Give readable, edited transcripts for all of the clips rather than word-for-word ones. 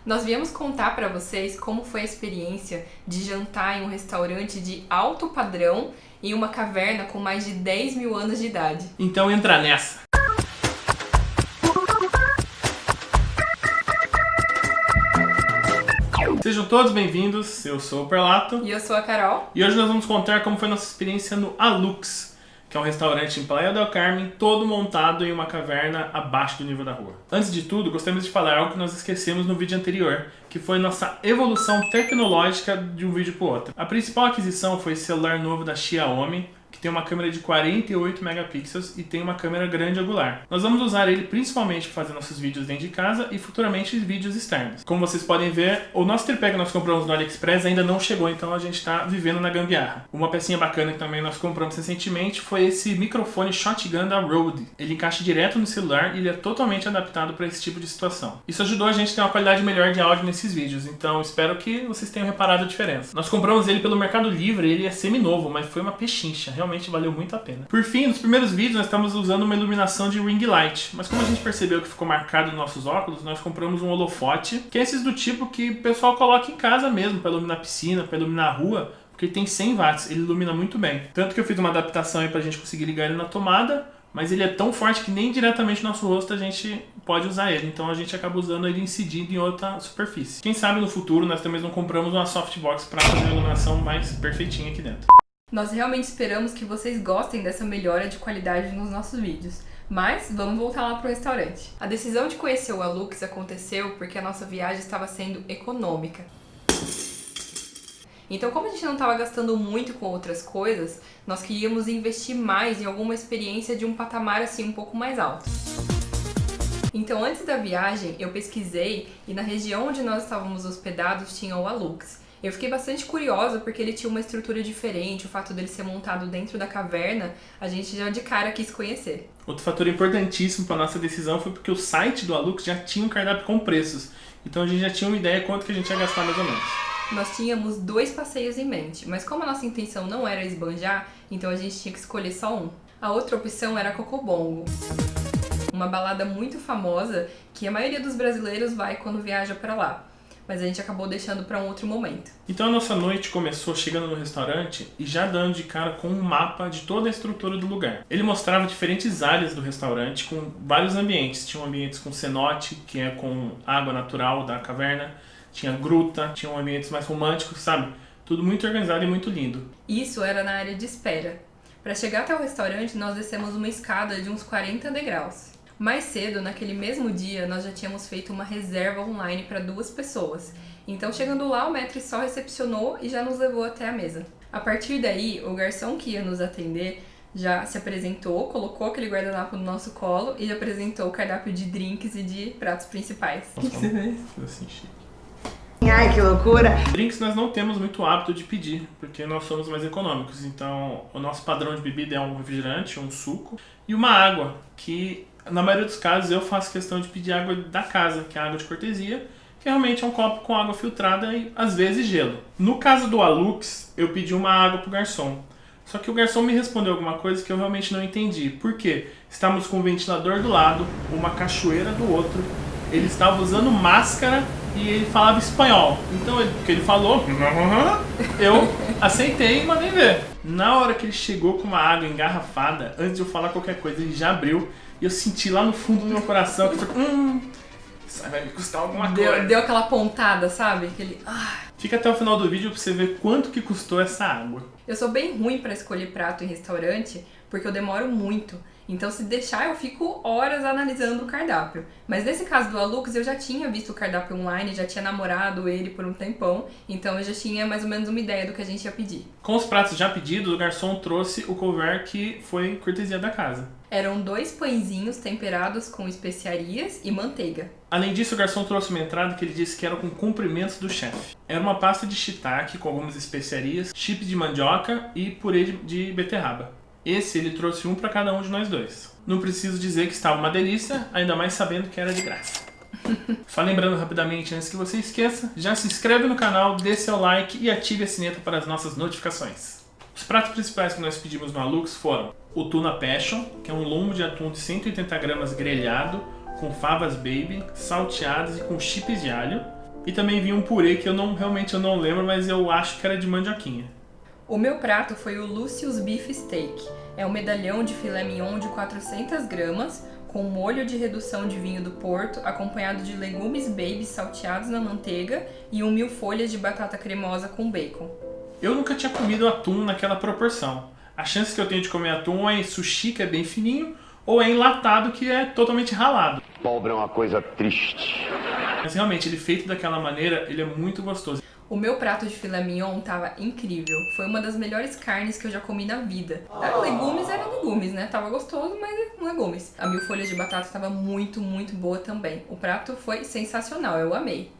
Nós viemos contar para vocês como foi a experiência de jantar em um restaurante de alto padrão em uma caverna com mais de 10 mil anos de idade. Então entra nessa! Sejam todos bem-vindos, eu sou o Perlato. E eu sou a Carol. E hoje nós vamos contar como foi nossa experiência no Alux, que é um restaurante em Playa del Carmen, todo montado em uma caverna abaixo do nível da rua. Antes de tudo, gostaríamos de falar algo que nós esquecemos no vídeo anterior, que foi nossa evolução tecnológica de um vídeo para o outro. A principal aquisição foi esse celular novo da Xiaomi, que tem uma câmera de 48 megapixels e tem uma câmera grande angular. Nós vamos usar ele principalmente para fazer nossos vídeos dentro de casa e futuramente vídeos externos. Como vocês podem ver, o nosso tripé que nós compramos no AliExpress ainda não chegou, então a gente está vivendo na gambiarra. Uma pecinha bacana que também nós compramos recentemente foi esse microfone Shotgun da Rode. Ele encaixa direto no celular e ele é totalmente adaptado para esse tipo de situação. Isso ajudou a gente a ter uma qualidade melhor de áudio nesses vídeos, então espero que vocês tenham reparado a diferença. Nós compramos ele pelo Mercado Livre, ele é semi-novo, mas foi uma pechincha. Realmente valeu muito a pena. Por fim, nos primeiros vídeos nós estamos usando uma iluminação de ring light, mas como a gente percebeu que ficou marcado nos nossos óculos, nós compramos um holofote, que é esses do tipo que o pessoal coloca em casa mesmo, para iluminar a piscina, para iluminar a rua, porque ele tem 100 watts, ele ilumina muito bem. Tanto que eu fiz uma adaptação aí pra gente conseguir ligar ele na tomada, mas ele é tão forte que nem diretamente no nosso rosto a gente pode usar ele, então a gente acaba usando ele incidindo em outra superfície. Quem sabe no futuro nós também não compramos uma softbox para fazer uma iluminação mais perfeitinha aqui dentro. Nós realmente esperamos que vocês gostem dessa melhora de qualidade nos nossos vídeos. Mas vamos voltar lá pro restaurante. A decisão de conhecer o Alux aconteceu porque a nossa viagem estava sendo econômica. Então, como a gente não estava gastando muito com outras coisas, nós queríamos investir mais em alguma experiência de um patamar assim um pouco mais alto. Então, antes da viagem, eu pesquisei e na região onde nós estávamos hospedados tinha o Alux. Eu fiquei bastante curiosa porque ele tinha uma estrutura diferente, o fato dele ser montado dentro da caverna, a gente já de cara quis conhecer. Outro fator importantíssimo para nossa decisão foi porque o site do Alux já tinha um cardápio com preços, então a gente já tinha uma ideia de quanto que a gente ia gastar mais ou menos. Nós tínhamos 2 passeios em mente, mas como a nossa intenção não era esbanjar, então a gente tinha que escolher só um. A outra opção era Cocobongo, uma balada muito famosa que a maioria dos brasileiros vai quando viaja para lá. Mas a gente acabou deixando para um outro momento. Então a nossa noite começou chegando no restaurante e já dando de cara com um mapa de toda a estrutura do lugar. Ele mostrava diferentes áreas do restaurante com vários ambientes. Tinha ambientes com cenote, que é com água natural da caverna. Tinha gruta, tinha ambientes mais românticos, sabe? Tudo muito organizado e muito lindo. Isso era na área de espera. Para chegar até o restaurante, nós descemos uma escada de uns 40 degraus. Mais cedo, naquele mesmo dia, nós já tínhamos feito uma reserva online para 2 pessoas. Então, chegando lá, o maître só recepcionou e já nos levou até a mesa. A partir daí, o garçom que ia nos atender já se apresentou, colocou aquele guardanapo no nosso colo e apresentou o cardápio de drinks e de pratos principais. Assim, chique. Ai, que loucura! Drinks nós não temos muito hábito de pedir, porque nós somos mais econômicos. Então, o nosso padrão de bebida é um refrigerante, um suco e uma água, que na maioria dos casos eu faço questão de pedir água da casa, que é água de cortesia, que realmente é um copo com água filtrada e às vezes gelo. No caso do Alux, eu pedi uma água pro garçom. Só que o garçom me respondeu alguma coisa que eu realmente não entendi. Por quê? Estávamos com um ventilador do lado, uma cachoeira do outro, ele estava usando máscara e ele falava espanhol. Então, o que ele falou, eu aceitei e mandei ver. Na hora que ele chegou com uma água engarrafada, antes de eu falar qualquer coisa, ele já abriu. E eu senti lá no fundo do meu coração que isso vai me custar alguma coisa. Deu aquela pontada, sabe? Aquele... Fica até o final do vídeo pra você ver quanto que custou essa água. Eu sou bem ruim pra escolher prato em restaurante, porque eu demoro muito. Então, se deixar, eu fico horas analisando o cardápio. Mas nesse caso do Alux, eu já tinha visto o cardápio online, já tinha namorado ele por um tempão. Então, eu já tinha mais ou menos uma ideia do que a gente ia pedir. Com os pratos já pedidos, o garçom trouxe o couvert que foi cortesia da casa. Eram 2 pãezinhos temperados com especiarias e manteiga. Além disso, o garçom trouxe uma entrada que ele disse que era com cumprimentos do chefe. Era uma pasta de shiitake com algumas especiarias, chips de mandioca e purê de beterraba. Esse ele trouxe um para cada um de nós dois. Não preciso dizer que estava uma delícia, ainda mais sabendo que era de graça. Só lembrando rapidamente, antes que você esqueça, já se inscreve no canal, dê seu like e ative a sineta para as nossas notificações. Os pratos principais que nós pedimos no Alux foram o Tuna Passion, que é um lombo de atum de 180 gramas grelhado, com favas baby, salteadas e com chips de alho. E também vinha um purê que eu não lembro, mas eu acho que era de mandioquinha. O meu prato foi o Lucius Beef Steak. É um medalhão de filé mignon de 400 gramas, com molho de redução de vinho do Porto, acompanhado de legumes baby salteados na manteiga e 1.000 folhas de batata cremosa com bacon. Eu nunca tinha comido atum naquela proporção. A chance que eu tenho de comer atum é em sushi, que é bem fininho, ou é enlatado, que é totalmente ralado. Pobre é uma coisa triste. Mas realmente, ele feito daquela maneira, ele é muito gostoso. O meu prato de filé mignon tava incrível. Foi uma das melhores carnes que eu já comi na vida. Legumes eram legumes, né? Tava gostoso, mas legumes. A 1.000 folhas de batata tava muito, muito boa também. O prato foi sensacional, eu amei.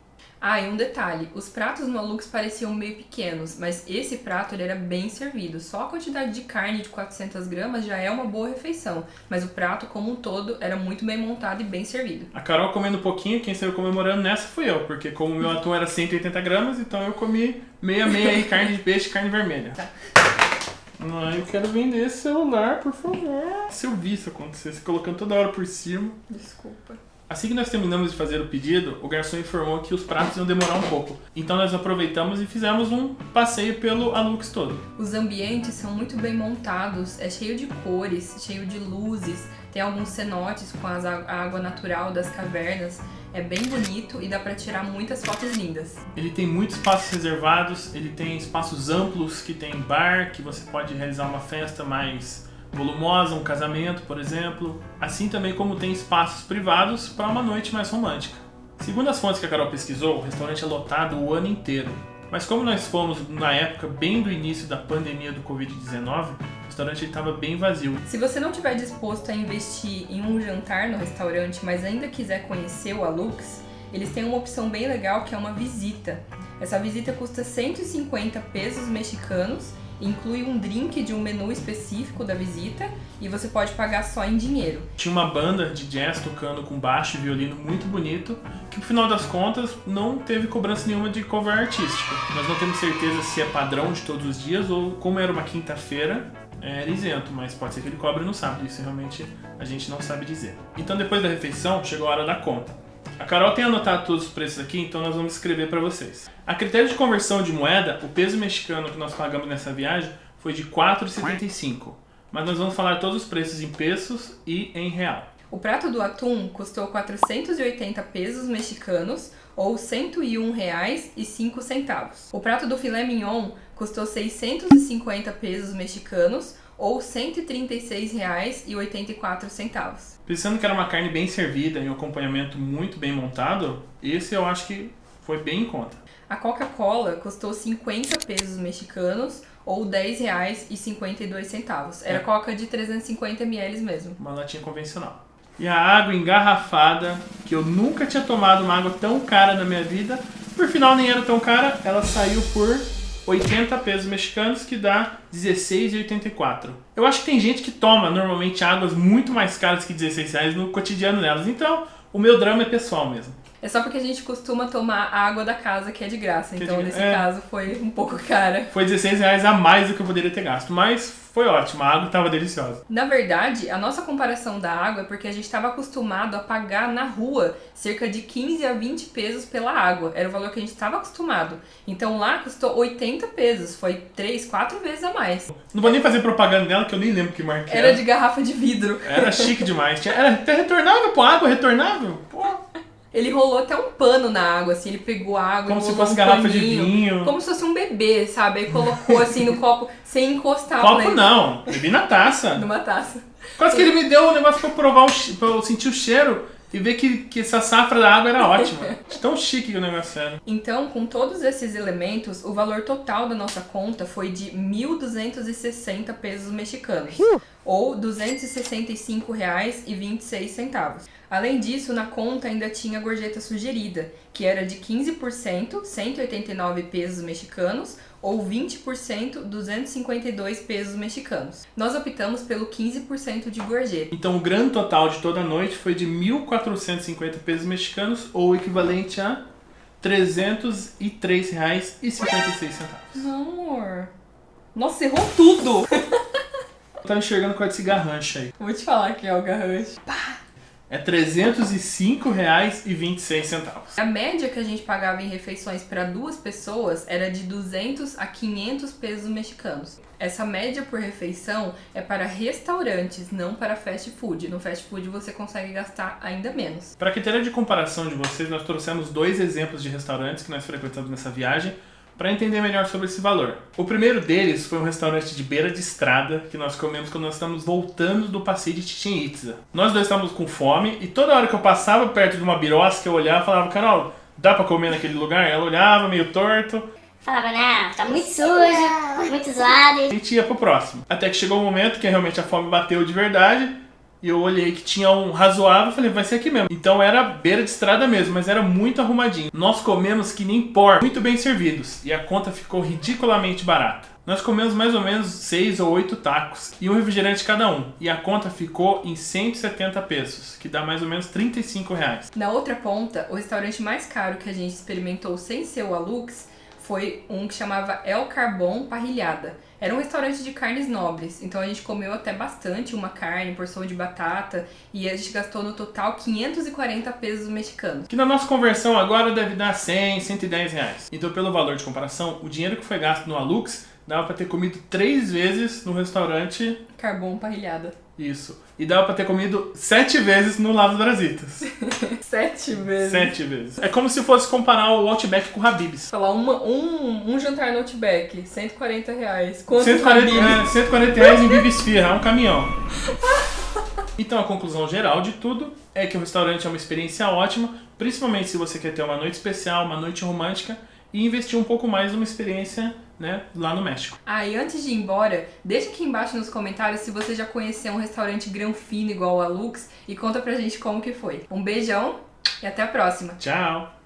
Ah, e um detalhe, os pratos no Alux pareciam meio pequenos, mas esse prato ele era bem servido. Só a quantidade de carne de 400 gramas já é uma boa refeição, mas o prato como um todo era muito bem montado e bem servido. A Carol comendo um pouquinho, quem saiu comemorando nessa fui eu, porque como o meu atum era 180 gramas, então eu comi meia aí, carne de peixe e carne vermelha. Tá. Eu quero vender esse celular, por favor. Se eu vi isso acontecer, você colocando toda hora por cima. Desculpa. Assim que nós terminamos de fazer o pedido, o garçom informou que os pratos iam demorar um pouco. Então nós aproveitamos e fizemos um passeio pelo Alux todo. Os ambientes são muito bem montados, é cheio de cores, cheio de luzes, tem alguns cenotes com a água natural das cavernas, é bem bonito e dá pra tirar muitas fotos lindas. Ele tem muitos espaços reservados, ele tem espaços amplos, que tem bar, que você pode realizar uma festa mais volumosa, um casamento, por exemplo. Assim também como tem espaços privados para uma noite mais romântica. Segundo as fontes que a Carol pesquisou, o restaurante é lotado o ano inteiro. Mas como nós fomos na época bem do início da pandemia do Covid-19, o restaurante estava bem vazio. Se você não estiver disposto a investir em um jantar no restaurante, mas ainda quiser conhecer o Alux, eles têm uma opção bem legal que é uma visita. Essa visita custa 150 pesos mexicanos, inclui um drink de um menu específico da visita e você pode pagar só em dinheiro. Tinha uma banda de jazz tocando com baixo e violino muito bonito, que no final das contas não teve cobrança nenhuma de cover artístico. Nós não temos certeza se é padrão de todos os dias ou como era uma quinta-feira, era isento, mas pode ser que ele cobre no sábado, isso realmente a gente não sabe dizer. Então depois da refeição chegou a hora da conta. A Carol tem anotado todos os preços aqui, então nós vamos escrever para vocês. A critério de conversão de moeda, o peso mexicano que nós pagamos nessa viagem foi de 4,75. Mas nós vamos falar todos os preços em pesos e em real. O prato do atum custou 480 pesos mexicanos ou R$ 101,05. O prato do filé mignon custou 650 pesos mexicanos ou R$ 136,84. Pensando que era uma carne bem servida e um acompanhamento muito bem montado, esse eu acho que foi bem em conta. A Coca-Cola custou 50 pesos mexicanos ou R$ 10,52. Era Coca de 350 ml mesmo. Uma latinha convencional. E a água engarrafada, que eu nunca tinha tomado uma água tão cara na minha vida, por final nem era tão cara, ela saiu por 80 pesos mexicanos, que dá R$16,84. Eu acho que tem gente que toma normalmente águas muito mais caras que R$16 no cotidiano delas, então o meu drama é pessoal mesmo. É só porque a gente costuma tomar a água da casa, que é de graça, então nesse caso foi um pouco cara. Foi R$16 a mais do que eu poderia ter gasto, mas foi ótimo, a água estava deliciosa. Na verdade, a nossa comparação da água é porque a gente estava acostumado a pagar na rua cerca de 15 a 20 pesos pela água. Era o valor que a gente estava acostumado. Então lá custou 80 pesos, foi 3, 4 vezes a mais. Não vou nem fazer propaganda dela, que eu nem lembro que marca era. Era de garrafa de vidro. Era chique demais. Era até retornável, pô, água retornável. Pô. Ele rolou até um pano na água, assim, ele pegou a água, como se fosse garrafa de vinho. Como se fosse um bebê, sabe? Aí colocou assim no copo sem encostar. Copo não, bebi na taça. Numa taça. Quase que ele me deu um negócio pra provar, pra eu sentir o cheiro e ver que essa safra da água era ótima. Tão chique que o negócio era. Então, com todos esses elementos, o valor total da nossa conta foi de 1.260 pesos mexicanos, ou R$ 265,26. Além disso, na conta ainda tinha a gorjeta sugerida, que era de 15%, 189 pesos mexicanos, ou 20%, 252 pesos mexicanos. Nós optamos pelo 15% de gorjeta. Então o grande total de toda a noite foi de 1.450 pesos mexicanos, ou equivalente a R$ 303,56. Amor, nossa, errou tudo! Tá enxergando com esse garrancho aí. Vou te falar que é o garrancho. Pá! é R$ 305,26. A média que a gente pagava em refeições para 2 pessoas era de 200 a 500 pesos mexicanos. Essa média por refeição é para restaurantes, não para fast food. No fast food você consegue gastar ainda menos. Para critério de comparação de vocês, nós trouxemos 2 exemplos de restaurantes que nós frequentamos nessa viagem para entender melhor sobre esse valor. O primeiro deles foi um restaurante de beira de estrada que nós comemos quando nós estamos voltando do passeio de Chichén Itzá. Nós dois estávamos com fome e toda hora que eu passava perto de uma birosca eu olhava e falava: Carol, dá para comer naquele lugar? Ela olhava meio torto. Falava, não, tá muito sujo, muito zoado. A gente ia pro próximo. Até que chegou um momento que realmente a fome bateu de verdade. E eu olhei que tinha um razoável e falei, vai ser aqui mesmo. Então era beira de estrada mesmo, mas era muito arrumadinho. Nós comemos que nem porco, muito bem servidos. E a conta ficou ridiculamente barata. Nós comemos mais ou menos 6 ou 8 tacos e um refrigerante cada um. E a conta ficou em 170 pesos, que dá mais ou menos R$35. Na outra ponta, o restaurante mais caro que a gente experimentou sem ser o Alux foi um que chamava El Carbón Parrillada. Era um restaurante de carnes nobres, então a gente comeu até bastante, uma carne, porção de batata, e a gente gastou no total 540 pesos mexicanos. Que na nossa conversão agora deve dar 100, R$110. Então, pelo valor de comparação, o dinheiro que foi gasto no Alux dava pra ter comido 3 vezes no restaurante Carbón Parrillada. Isso. E dava pra ter comido 7 vezes no Las Brasitas. 7 vezes. 7 vezes. É como se fosse comparar o Outback com o Habib's. Falar um jantar no Outback, R$140. Quanto 140 reais em Bibis Firra, é um caminhão. Então a conclusão geral de tudo é que o restaurante é uma experiência ótima, principalmente se você quer ter uma noite especial, uma noite romântica, e investir um pouco mais numa experiência, né, lá no México. E antes de ir embora, deixa aqui embaixo nos comentários se você já conheceu um restaurante granfino igual o Alux e conta pra gente como que foi. Um beijão e até a próxima. Tchau!